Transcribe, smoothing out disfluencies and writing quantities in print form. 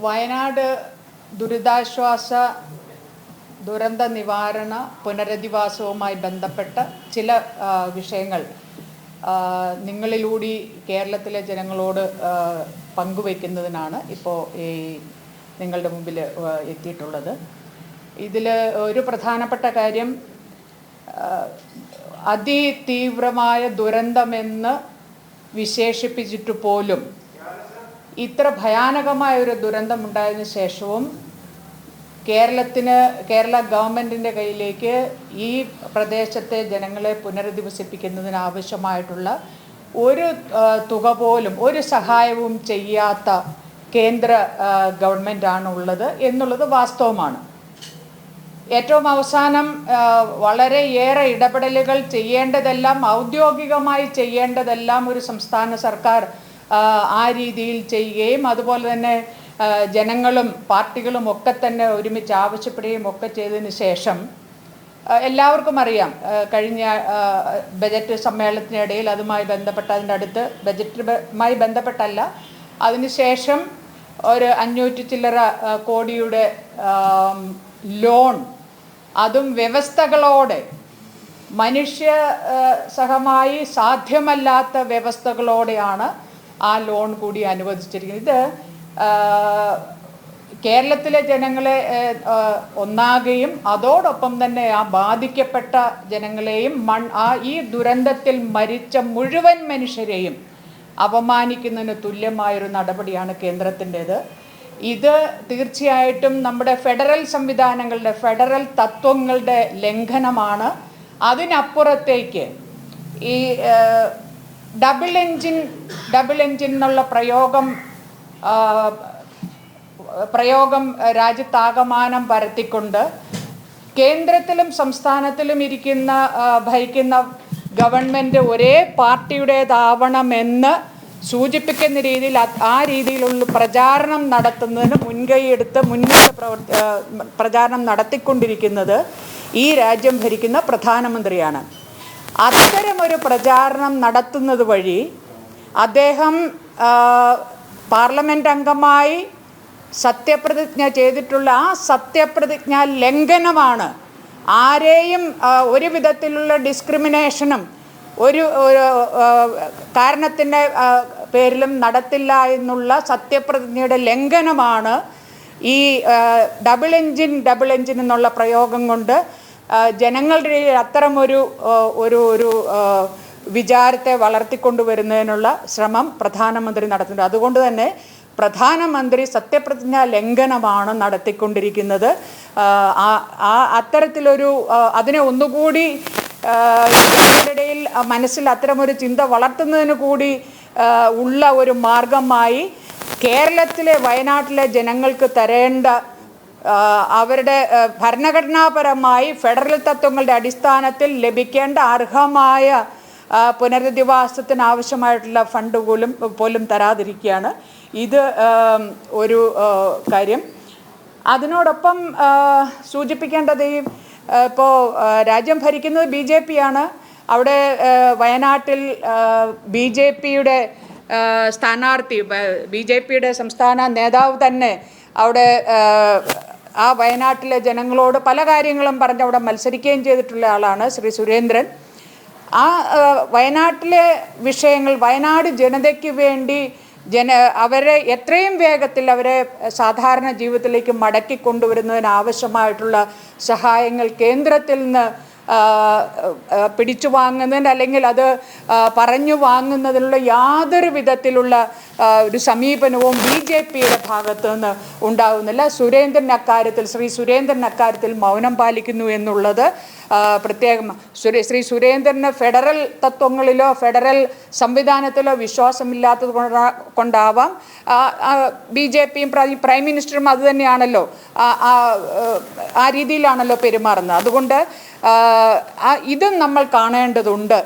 വയനാട് ദുരിതാശ്വാസ ദുരന്ത നിവാരണ പുനരധിവാസവുമായി ബന്ധപ്പെട്ട ചില വിഷയങ്ങൾ നിങ്ങളിലൂടെ കേരളത്തിലെ ജനങ്ങളോട് പങ്കുവയ്ക്കുന്നതിനാണ് ഇപ്പോൾ ഈ നിങ്ങളുടെ മുമ്പിൽ എത്തിയിട്ടുള്ളത്. ഇതിൽ ഒരു പ്രധാനപ്പെട്ട കാര്യം, അതിതീവ്രമായ ദുരന്തമെന്ന് വിശേഷിപ്പിച്ചിട്ട് പോലും ഇത്ര ഭയാനകമായ ഒരു ദുരന്തമുണ്ടായതിനു ശേഷവും കേരള ഗവൺമെൻറ്റിൻ്റെ കയ്യിലേക്ക് ഈ പ്രദേശത്തെ ജനങ്ങളെ പുനരധിവസിപ്പിക്കുന്നതിന് ആവശ്യമായിട്ടുള്ള ഒരു തുക പോലും, ഒരു സഹായവും ചെയ്യാത്ത കേന്ദ്ര ഗവൺമെൻറ്റാണ് ഉള്ളത് എന്നുള്ളത് വാസ്തവമാണ്. ഏറ്റവും അവസാനം വളരെയേറെ ഇടപെടലുകൾ ചെയ്യേണ്ടതെല്ലാം, ഔദ്യോഗികമായി ചെയ്യേണ്ടതെല്ലാം ഒരു സംസ്ഥാന സർക്കാർ ആ രീതിയിൽ ചെയ്യുകയും അതുപോലെ തന്നെ ജനങ്ങളും പാർട്ടികളും ഒക്കെ തന്നെ ഒരുമിച്ച് ആവശ്യപ്പെടുകയും ഒക്കെ ചെയ്തതിന് ശേഷം എല്ലാവർക്കും അറിയാം, കഴിഞ്ഞ ബജറ്റ് സമ്മേളനത്തിനിടയിൽ അതുമായി ബന്ധപ്പെട്ട അതിൻ്റെ അടുത്ത് ബജറ്റുമായി ബന്ധപ്പെട്ടല്ല, അതിനുശേഷം ഒരു 500 ചില്ലറ കോടിയുടെ ലോൺ, അതും വ്യവസ്ഥകളോടെ, മനുഷ്യസഹമായി സാധ്യമല്ലാത്ത വ്യവസ്ഥകളോടെയാണ് ആ ലോൺ കൂടി അനുവദിച്ചിരിക്കുന്നത്. ഇത് കേരളത്തിലെ ജനങ്ങളെ ഒന്നാകെയും അതോടൊപ്പം തന്നെ ആ ബാധിക്കപ്പെട്ട ജനങ്ങളെയും ഈ ദുരന്തത്തിൽ മരിച്ച മുഴുവൻ മനുഷ്യരെയും അപമാനിക്കുന്നതിന് തുല്യമായൊരു നടപടിയാണ് കേന്ദ്രത്തിൻ്റേത്. ഇത് തീർച്ചയായിട്ടും നമ്മുടെ ഫെഡറൽ സംവിധാനങ്ങളുടെ, ഫെഡറൽ തത്വങ്ങളുടെ ലംഘനമാണ്. അതിനപ്പുറത്തേക്ക് ഈ ഡബിൾ എൻജിൻ എന്നുള്ള പ്രയോഗം രാജ്യത്താകമാനം പരത്തിക്കൊണ്ട് കേന്ദ്രത്തിലും സംസ്ഥാനത്തിലും ഭരിക്കുന്ന ഗവൺമെൻറ് ഒരേ പാർട്ടിയുടേതാവണമെന്ന് സൂചിപ്പിക്കുന്ന രീതിയിൽ ആ രീതിയിലുള്ള പ്രചാരണം നടത്തുന്നതിന് മുന്നിട്ട് പ്രചാരണം നടത്തിക്കൊണ്ടിരിക്കുന്നത് ഈ രാജ്യം ഭരിക്കുന്ന പ്രധാനമന്ത്രിയാണ്. അത്തരമൊരു പ്രചാരണം നടത്തുന്നത് വഴി അദ്ദേഹം പാർലമെൻറ്റ് അംഗമായി സത്യപ്രതിജ്ഞ ചെയ്തിട്ടുള്ള ആ സത്യപ്രതിജ്ഞ ലംഘനമാണ്. ആരെയും ഒരു വിധത്തിലുള്ള ഡിസ്ക്രിമിനേഷനും ഒരു കാരണത്തിൻ്റെ പേരിലും നടത്തില്ല എന്നുള്ള സത്യപ്രതിജ്ഞയുടെ ലംഘനമാണ് ഈ ഡബിൾ എൻജിൻ എന്നുള്ള പ്രയോഗം കൊണ്ട് ജനങ്ങളുടെ അത്തരമൊരു വിചാരത്തെ വളർത്തിക്കൊണ്ടുവരുന്നതിനുള്ള ശ്രമം പ്രധാനമന്ത്രി നടത്തുന്നുണ്ട്. അതുകൊണ്ട് തന്നെ പ്രധാനമന്ത്രി സത്യപ്രതിജ്ഞ ലംഘനമാണ് നടത്തിക്കൊണ്ടിരിക്കുന്നത്. അത്തരത്തിലൊരു അതിനെ ഒന്നുകൂടി ജനങ്ങളുടെയിൽ മനസ്സിൽ അത്തരമൊരു ചിന്ത വളർത്തുന്നതിന് കൂടി ഉള്ള ഒരു മാർഗമായി കേരളത്തിലെ, വയനാട്ടിലെ ജനങ്ങൾക്ക് തരേണ്ട അവരുടെ ഭരണഘടനാപരമായി ഫെഡറൽ തത്വങ്ങളുടെ അടിസ്ഥാനത്തിൽ ലഭിക്കേണ്ട അർഹമായ പുനരധിവാസത്തിന് ആവശ്യമായിട്ടുള്ള ഫണ്ട് പോലും തരാതിരിക്കുകയാണ്. ഇത് ഒരു കാര്യം. അതിനോടൊപ്പം സൂചിപ്പിക്കേണ്ടത്, ഇപ്പോൾ രാജ്യം ഭരിക്കുന്നത് BJP ആണ്. അവിടെ വയനാട്ടിൽ BJPയുടെ സ്ഥാനാർത്ഥി, BJPയുടെ സംസ്ഥാന നേതാവ് തന്നെ അവിടെ ആ വയനാട്ടിലെ ജനങ്ങളോട് പല കാര്യങ്ങളും പറഞ്ഞ് അവിടെ മത്സരിക്കുകയും ചെയ്തിട്ടുള്ള ആളാണ് ശ്രീ സുരേന്ദ്രൻ. ആ വയനാട്ടിലെ വിഷയങ്ങൾ, വയനാട് ജനതയ്ക്ക് വേണ്ടി അവരെ എത്രയും വേഗത്തിൽ അവരെ സാധാരണ ജീവിതത്തിലേക്ക് മടക്കി കൊണ്ടുവരുന്നതിന് ആവശ്യമായിട്ടുള്ള സഹായങ്ങൾ കേന്ദ്രത്തിൽ നിന്ന് പിടിച്ചു വാങ്ങുന്നതിന്, അല്ലെങ്കിൽ അത് പറഞ്ഞു വാങ്ങുന്നതിനുള്ള യാതൊരു വിധത്തിലുള്ള ഒരു സമീപനവും BJPയുടെ ഭാഗത്തു നിന്ന് ഉണ്ടാകുന്നില്ല. ശ്രീ സുരേന്ദ്രൻ അക്കാര്യത്തിൽ മൗനം പാലിക്കുന്നു എന്നുള്ളത് പ്രത്യേകം. ശ്രീ സുരേന്ദ്രന് ഫെഡറൽ തത്വങ്ങളിലോ ഫെഡറൽ സംവിധാനത്തിലോ വിശ്വാസമില്ലാത്തത് കൊണ്ടാവാം BJPയും പ്രൈം മിനിസ്റ്ററും അതുതന്നെയാണല്ലോ, ആ രീതിയിലാണല്ലോ പെരുമാറുന്നത്. അതുകൊണ്ട് ഇതും നമ്മൾ കാണേണ്ടതുണ്ട്.